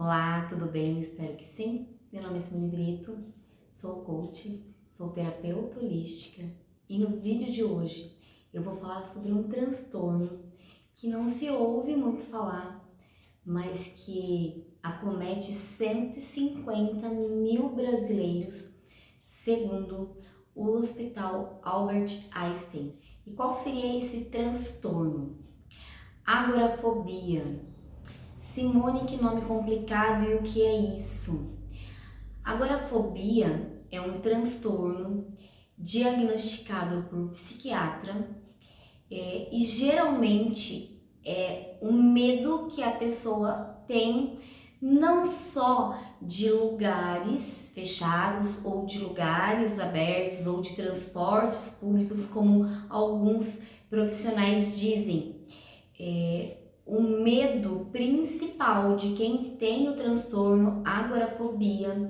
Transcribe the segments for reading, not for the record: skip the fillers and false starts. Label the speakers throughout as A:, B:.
A: Olá, tudo bem? Espero que sim. Meu nome é Simone Brito, sou coach, sou terapeuta holística e no vídeo de hoje eu vou falar sobre um transtorno que não se ouve muito falar, mas que acomete 150 mil brasileiros, segundo o Hospital Albert Einstein. E qual seria esse transtorno? Agorafobia. Simone, que nome complicado, e o que é isso? Agorafobia é um transtorno diagnosticado por psiquiatra e geralmente é um medo que a pessoa tem não só de lugares fechados ou de lugares abertos ou de transportes públicos, como alguns profissionais dizem. O medo principal de quem tem o transtorno agorafobia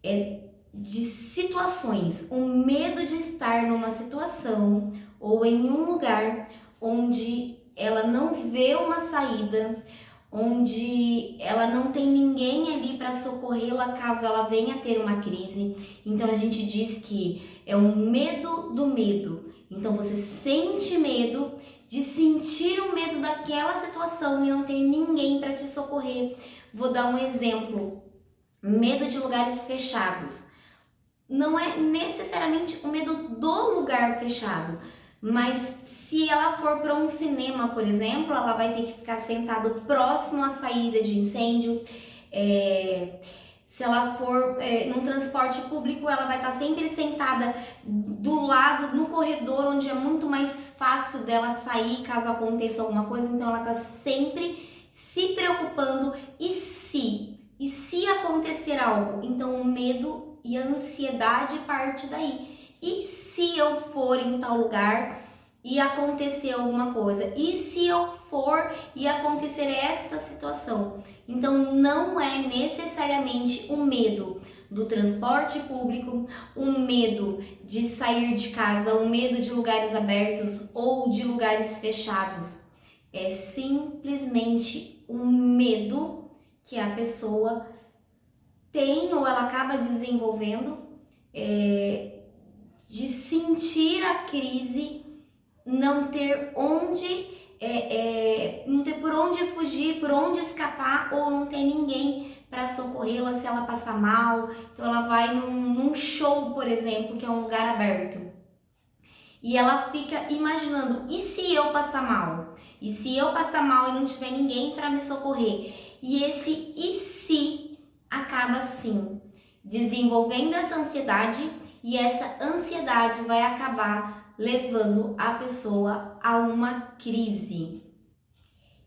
A: é de situações, o medo de estar numa situação ou em um lugar onde ela não vê uma saída, onde ela não tem ninguém ali para socorrê-la caso ela venha a ter uma crise. Então a gente diz que é o medo do medo. Então você sente medo de sentir o medo daquela situação e não ter ninguém para te socorrer. Vou dar um exemplo: medo de lugares fechados. Não é necessariamente o medo do lugar fechado, mas se ela for para um cinema, por exemplo, ela vai ter que ficar sentado próximo à saída de incêndio. Se ela for num transporte público, ela vai estar sempre sentada do lado, no corredor, onde é muito mais fácil dela sair caso aconteça alguma coisa. Então ela está sempre se preocupando. E se acontecer algo? Então o medo e a ansiedade parte daí. E se eu for em tal lugar e acontecer alguma coisa? E se eu for e acontecer esta situação? Então não é necessariamente o medo do transporte público, o medo de sair de casa, o medo de lugares abertos ou de lugares fechados. É simplesmente um medo que a pessoa tem ou ela acaba desenvolvendo de sentir a crise, não ter não ter por onde fugir, por onde escapar, ou não ter ninguém para socorrê-la se ela passar mal. Então ela vai num show, por exemplo, que é um lugar aberto, e ela fica imaginando: e se eu passar mal? E se eu passar mal e não tiver ninguém para me socorrer? E esse "e se" acaba assim desenvolvendo essa ansiedade, e essa ansiedade vai acabar levando a pessoa a uma crise.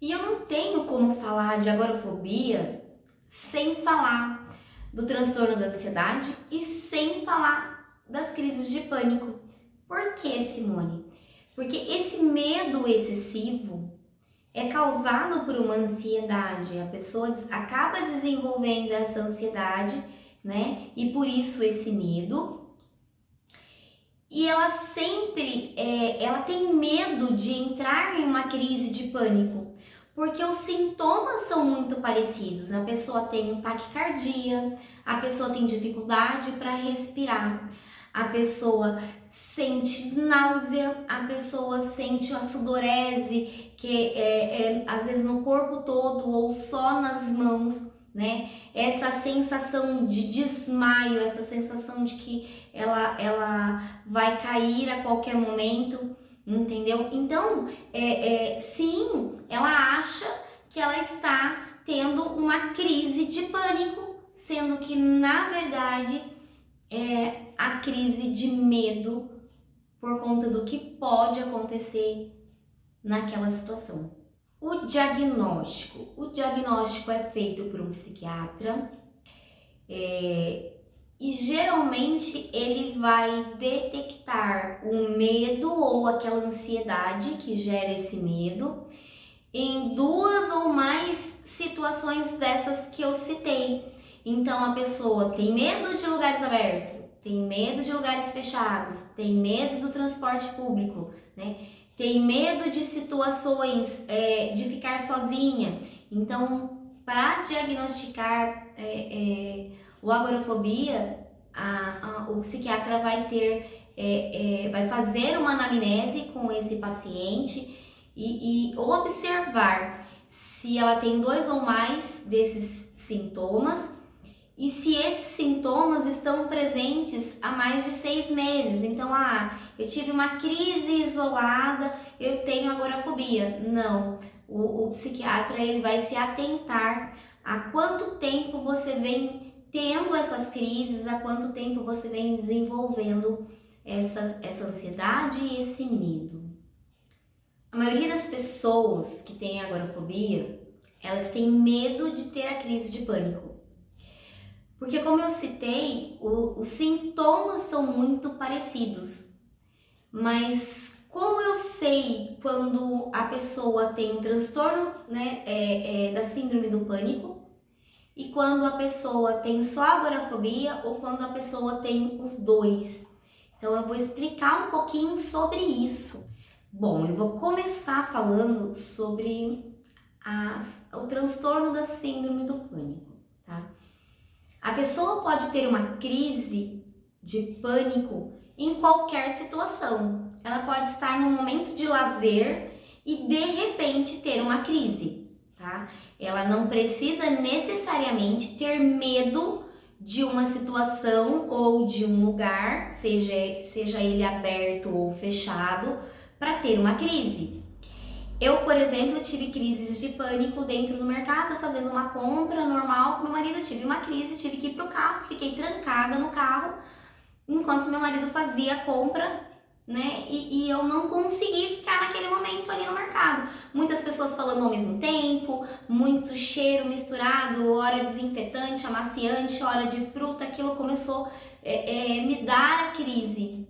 A: E eu não tenho como falar de agorafobia sem falar do transtorno da ansiedade e sem falar das crises de pânico. Por que, Simone? Porque esse medo excessivo é causado por uma ansiedade. A pessoa acaba desenvolvendo essa ansiedade, né? E por isso esse medo. E ela sempre, ela tem medo de entrar em uma crise de pânico, porque os sintomas são muito parecidos. A pessoa tem taquicardia, a pessoa tem dificuldade para respirar, a pessoa sente náusea, a pessoa sente a sudorese, que às vezes no corpo todo ou só nas mãos, né? Essa sensação de desmaio, essa sensação de que ela vai cair a qualquer momento, entendeu? Então, sim, ela acha que ela está tendo uma crise de pânico, sendo que, na verdade, é a crise de medo por conta do que pode acontecer naquela situação. O diagnóstico é feito por um psiquiatra e geralmente ele vai detectar o medo ou aquela ansiedade que gera esse medo em duas ou mais situações dessas que eu citei. Então a pessoa tem medo de lugares abertos, tem medo de lugares fechados, tem medo do transporte público, né? Tem medo de situações de ficar sozinha. Então para diagnosticar o agorafobia, o psiquiatra vai vai fazer uma anamnese com esse paciente e observar se ela tem 2 ou mais desses sintomas e se esses sintomas estão presentes há mais de 6 meses. Então, eu tive uma crise isolada, eu tenho agorafobia. Não, o psiquiatra ele vai se atentar a quanto tempo você vem tendo essas crises, há quanto tempo você vem desenvolvendo essa ansiedade e esse medo. A maioria das pessoas que têm agorafobia, elas têm medo de ter a crise de pânico. Porque, como eu citei, os sintomas são muito parecidos. Mas como eu sei quando a pessoa tem um transtorno, né, da síndrome do pânico e quando a pessoa tem só agorafobia ou quando a pessoa tem os dois? Então eu vou explicar um pouquinho sobre isso. Bom, eu vou começar falando sobre o transtorno da síndrome do pânico, tá? A pessoa pode ter uma crise de pânico em qualquer situação. Ela pode estar num momento de lazer e de repente ter uma crise, tá? Ela não precisa necessariamente ter medo de uma situação ou de um lugar, seja ele aberto ou fechado, para ter uma crise. Eu, por exemplo, tive crises de pânico dentro do mercado, fazendo uma compra normal com meu marido. Tive uma crise, tive que ir pro carro, fiquei trancada no carro enquanto meu marido fazia a compra, né? E eu não consegui ficar naquele momento ali no mercado. Muitas pessoas falando ao mesmo tempo, muito cheiro misturado, hora desinfetante, amaciante, hora de fruta, aquilo começou a me dar a crise.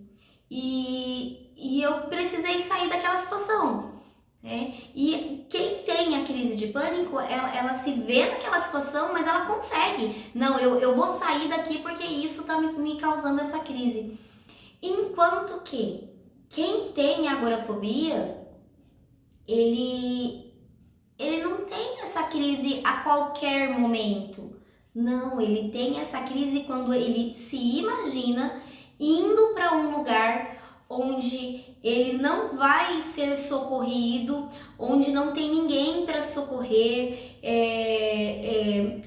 A: E eu precisei sair daquela situação. E quem tem a crise de pânico, ela se vê naquela situação, mas ela consegue. Não, eu vou sair daqui porque isso tá me causando essa crise. Enquanto que quem tem agorafobia, ele não tem essa crise a qualquer momento. Não, ele tem essa crise quando ele se imagina indo para um lugar onde ele não vai ser socorrido, onde não tem ninguém para socorrer,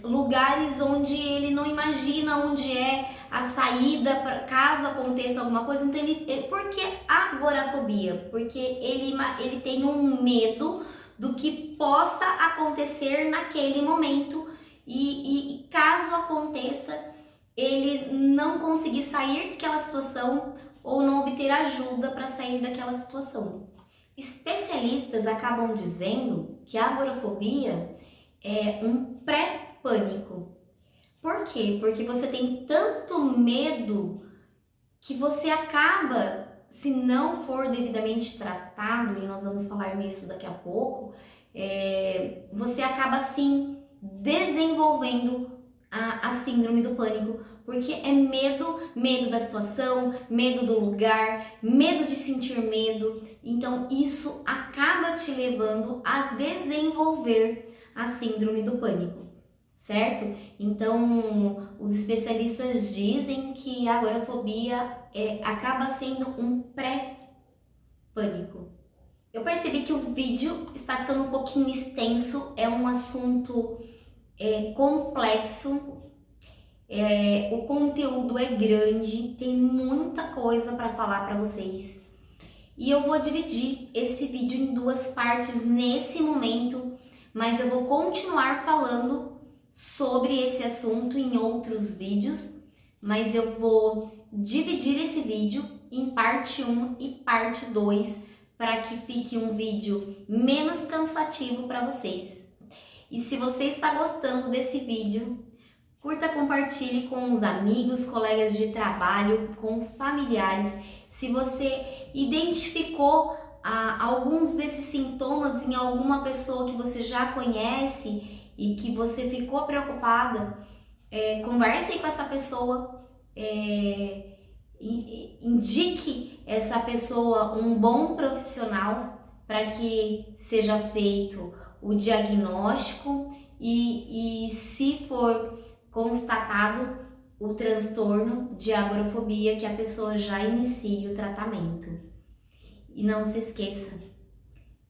A: lugares onde ele não imagina onde é a saída caso aconteça alguma coisa. Então por que agorafobia? Porque ele tem um medo do que possa acontecer naquele momento e caso aconteça, ele não conseguir sair daquela situação ou não obter ajuda para sair daquela situação. Especialistas acabam dizendo que a agorafobia é um pré-pânico. Por quê? Porque você tem tanto medo que você acaba, se não for devidamente tratado, e nós vamos falar nisso daqui a pouco, você acaba sim desenvolvendo a síndrome do pânico, porque é medo da situação, medo do lugar, medo de sentir medo. Então isso acaba te levando a desenvolver a síndrome do pânico, certo? Então os especialistas dizem que a agorafobia acaba sendo um pré-pânico. Eu percebi que o vídeo está ficando um pouquinho extenso, é um assunto complexo, o conteúdo é grande, tem muita coisa para falar para vocês. E eu vou dividir esse vídeo em 2 partes nesse momento, mas eu vou continuar falando sobre esse assunto em outros vídeos, mas eu vou dividir esse vídeo em parte 1 e parte 2 para que fique um vídeo menos cansativo para vocês. E se você está gostando desse vídeo, curta, compartilhe com os amigos, colegas de trabalho, com familiares. Se você identificou alguns desses sintomas em alguma pessoa que você já conhece e que você ficou preocupada, converse com essa pessoa, indique essa pessoa um bom profissional para que seja feito o diagnóstico e se for constatado o transtorno de agorafobia, que a pessoa já inicie o tratamento. E não se esqueça,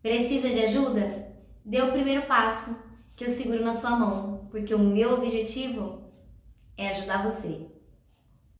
A: precisa de ajuda? Dê o primeiro passo que eu seguro na sua mão, porque o meu objetivo é ajudar você.